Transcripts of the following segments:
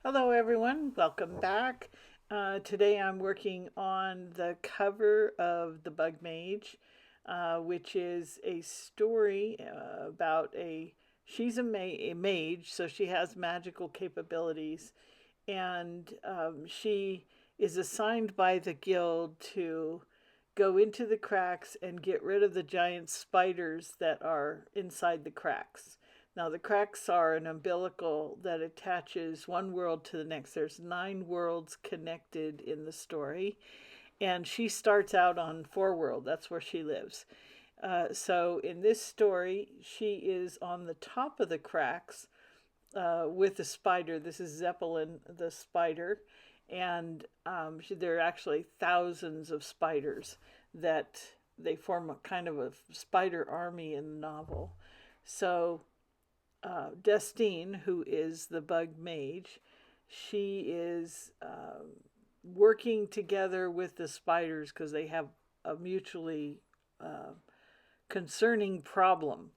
Hello, everyone. Welcome back. Today I'm working on the cover of the Bug Mage, which is a story about she's a mage, so she has magical capabilities, and she is assigned by the guild to go into the cracks and get rid of the giant spiders that are inside the cracks. Now, the cracks are an umbilical that attaches one world to the next. There's 9 worlds connected in the story, and she starts out on 4 world. That's where she lives. So in this story, she is on the top of the cracks with the spider. This is Zeppelin, the spider, and there are actually thousands of spiders that they form a kind of a spider army in the novel. So Destine, who is the Bug Mage, she is working together with the spiders because they have a mutually uh, concerning problem.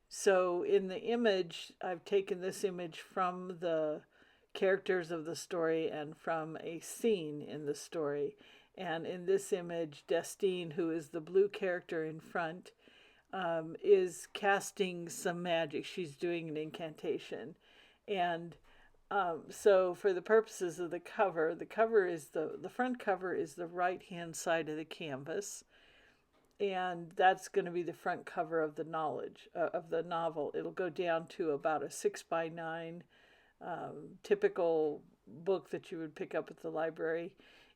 So in the image, I've taken this image from the characters of the story and from a scene in the story. And in this image, Destine, who is the blue character in front, is casting some magic. She's doing an incantation. And so for the purposes of the cover is the front cover is the right hand side of the canvas, and that's going to be the front cover of the knowledge of the novel. It'll go down to about a 6 by 9, typical book that you would pick up at the library.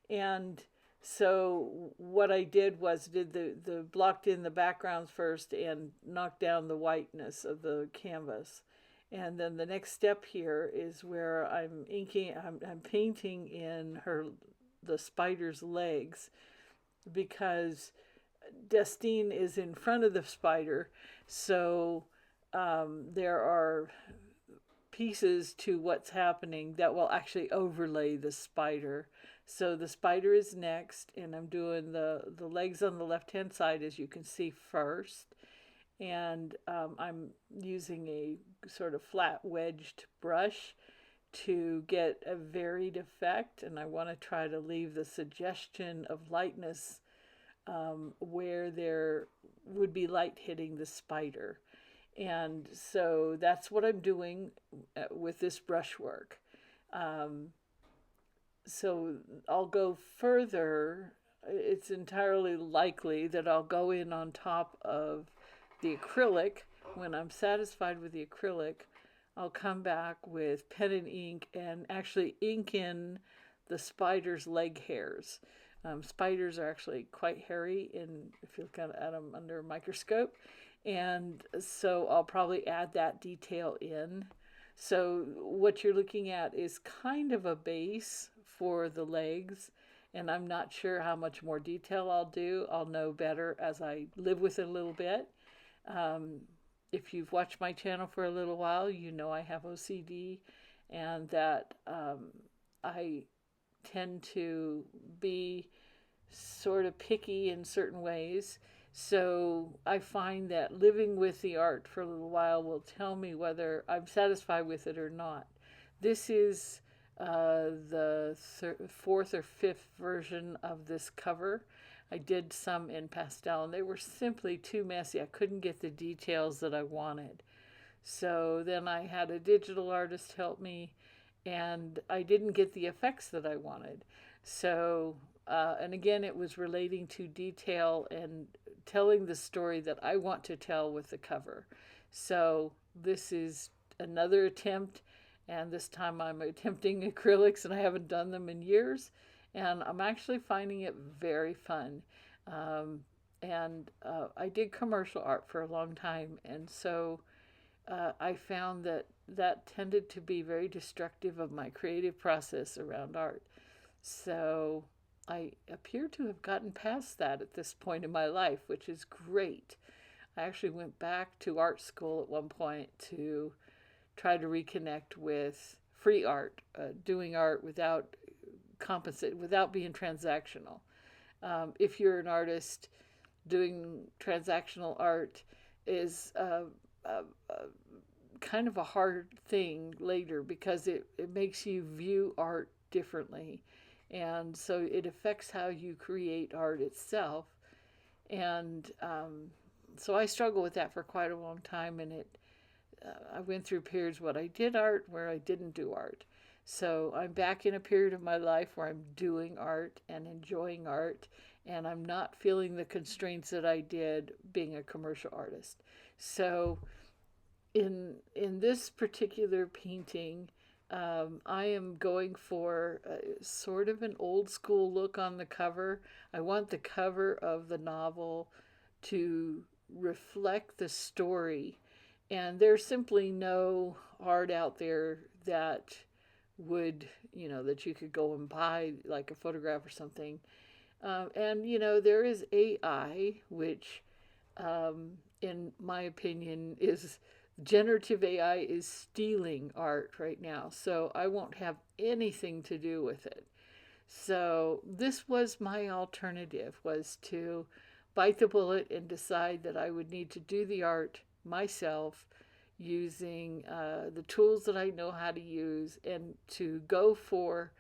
And so what I did was did the blocked in the backgrounds first and knocked down the whiteness of the canvas. And then the next step here is where I'm painting in the spider's legs, because Destine is in front of the spider. So there are pieces to what's happening that will actually overlay the spider. So the spider is next, and I'm doing the legs on the left hand side, as you can see, first. And I'm using a sort of flat wedged brush to get a varied effect, and I want to try to leave the suggestion of lightness where there would be light hitting the spider. And so that's what I'm doing with this brushwork. Um, so I'll go further. It's entirely likely that I'll go in on top of the acrylic. When I'm satisfied with the acrylic, I'll come back with pen and ink and actually ink in the spider's leg hairs. Spiders are actually quite hairy if you look at them under a microscope. And so I'll probably add that detail in. So what you're looking at is kind of a base for the legs, and I'm not sure how much more detail I'll do. I'll know better as I live with it a little bit. Um, if you've watched my channel for a little while, you know I have OCD, and that I tend to be sort of picky in certain ways. So I find that living with the art for a little while will tell me whether I'm satisfied with it or not. This is the fourth or fifth version of this cover. I did some in pastel, and they were simply too messy. I couldn't get the details that I wanted. So then I had a digital artist help me, and I didn't get the effects that I wanted. So, and again, it was relating to detail and telling the story that I want to tell with the cover. So this is another attempt, and this time I'm attempting acrylics, and I haven't done them in years, and I'm actually finding it very fun. And I did commercial art for a long time, and so I found that that tended to be very destructive of my creative process around art. So I appear to have gotten past that at this point in my life, which is great. I actually went back to art school at one point to try to reconnect with free art, doing art without being transactional. If you're an artist, doing transactional art is kind of a hard thing later because it makes you view art differently. And so it affects how you create art itself. And so I struggled with that for quite a long time. And I went through periods where I did art, where I didn't do art. So I'm back in a period of my life where I'm doing art and enjoying art, and I'm not feeling the constraints that I did being a commercial artist. So in this particular painting, I am going for sort of an old school look on the cover. I want the cover of the novel to reflect the story, and there's simply no art out there that would, that you could go and buy, like a photograph or something. And there is AI, which in my opinion is generative AI is stealing art right now. So I won't have anything to do with it. So this was my alternative, was to bite the bullet and decide that I would need to do the art myself using the tools that I know how to use, and to go for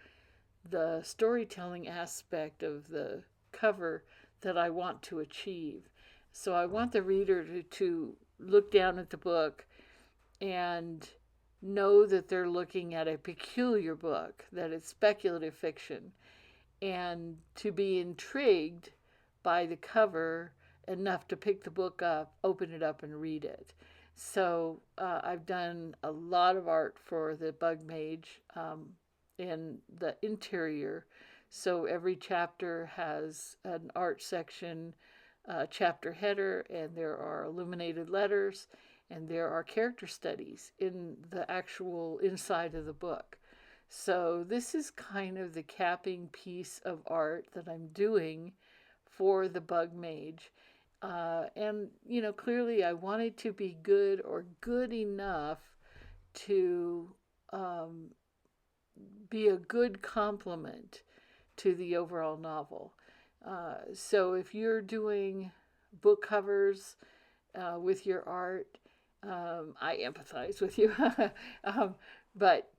the storytelling aspect of the cover that I want to achieve. So I want the reader to look down at the book and know that they're looking at a peculiar book, that it's speculative fiction, and to be intrigued by the cover enough to pick the book up, open it up, and read it. So I've done a lot of art for the Bug Mage in the interior. So every chapter has an art section, chapter header, and there are illuminated letters, and there are character studies in the actual inside of the book. So this is kind of the capping piece of art that I'm doing for the Bug Mage. And, clearly I wanted to be good, or good enough to be a good complement to the overall novel. So if you're doing book covers with your art, I empathize with you. But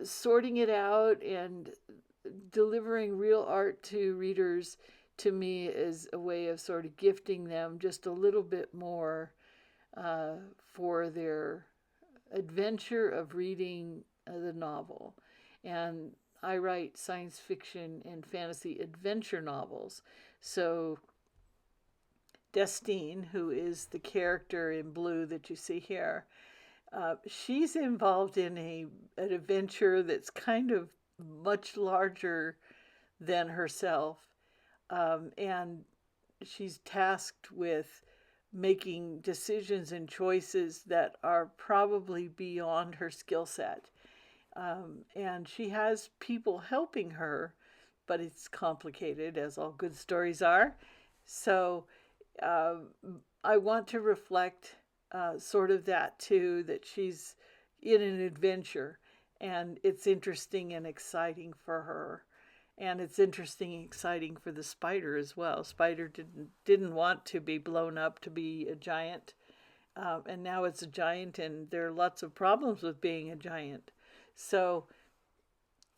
sorting it out and delivering real art to readers, to me, is a way of sort of gifting them just a little bit more for their adventure of reading the novel. And I write science fiction and fantasy adventure novels. So Destine, who is the character in blue that you see here, she's involved in an adventure that's kind of much larger than herself. And she's tasked with making decisions and choices that are probably beyond her skill set. And she has people helping her, but it's complicated, as all good stories are. So uh, I want to reflect sort of that too, that she's in an adventure, and it's interesting and exciting for her. And it's interesting and exciting for the spider as well. Spider didn't want to be blown up to be a giant, and now it's a giant, and there are lots of problems with being a giant. So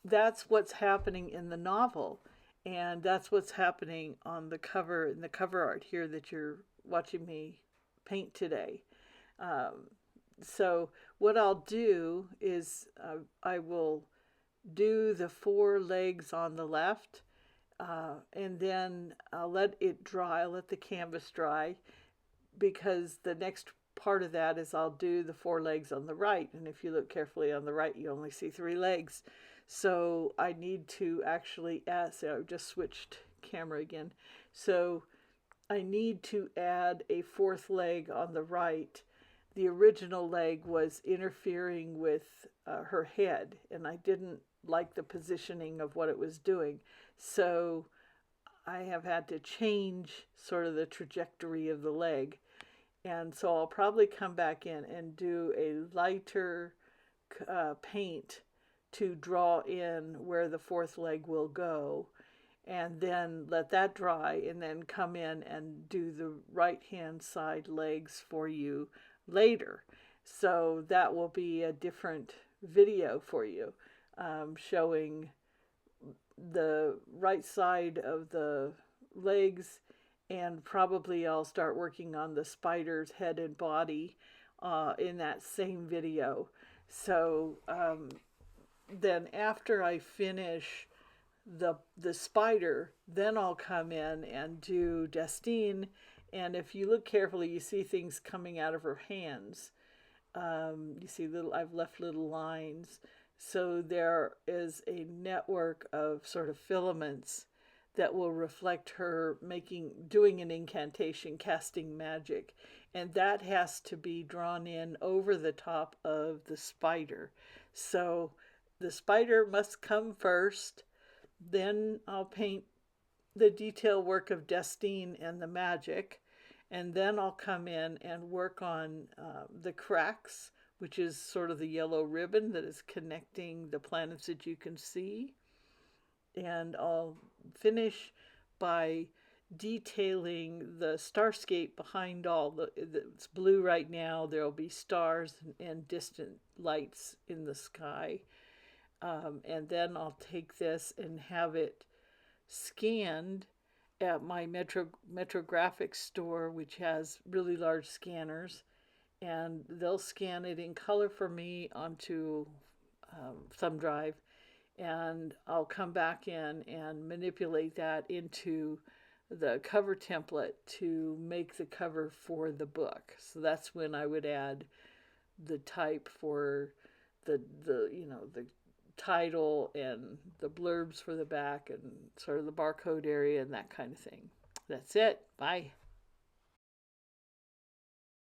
that's what's happening in the novel, and that's what's happening on the cover, in the cover art here that you're watching me paint today. So what I'll do is I will do the four legs on the left, and then I'll let it dry. I'll let the canvas dry, because the next part of that is I'll do the four legs on the right. And if you look carefully on the right, you only see three legs. So I need to actually add, so I've just switched camera again. So I need to add a fourth leg on the right. The original leg was interfering with her head, and I didn't like the positioning of what it was doing. So I have had to change sort of the trajectory of the leg. And so I'll probably come back in and do a lighter paint to draw in where the fourth leg will go, and then let that dry, and then come in and do the right hand side legs for you later. So that will be a different video for you, showing the right side of the legs, and probably I'll start working on the spider's head and body in that same video. So then after I finish the spider, then I'll come in and do Destine. And if you look carefully, you see things coming out of her hands. You see I've left little lines. So there is a network of sort of filaments that will reflect her doing an incantation, casting magic. And that has to be drawn in over the top of the spider. So the spider must come first, then I'll paint the detail work of Destine and the magic, and then I'll come in and work on the cracks, which is sort of the yellow ribbon that is connecting the planets that you can see. And I'll finish by detailing the starscape behind it's blue right now. There'll be stars and distant lights in the sky. And then I'll take this and have it scanned at my Metrographics store, which has really large scanners, and they'll scan it in color for me onto thumb drive, and I'll come back in and manipulate that into the cover template to make the cover for the book. So that's when I would add the type for the the title and the blurbs for the back and sort of the barcode area and that kind of thing. That's it. Bye.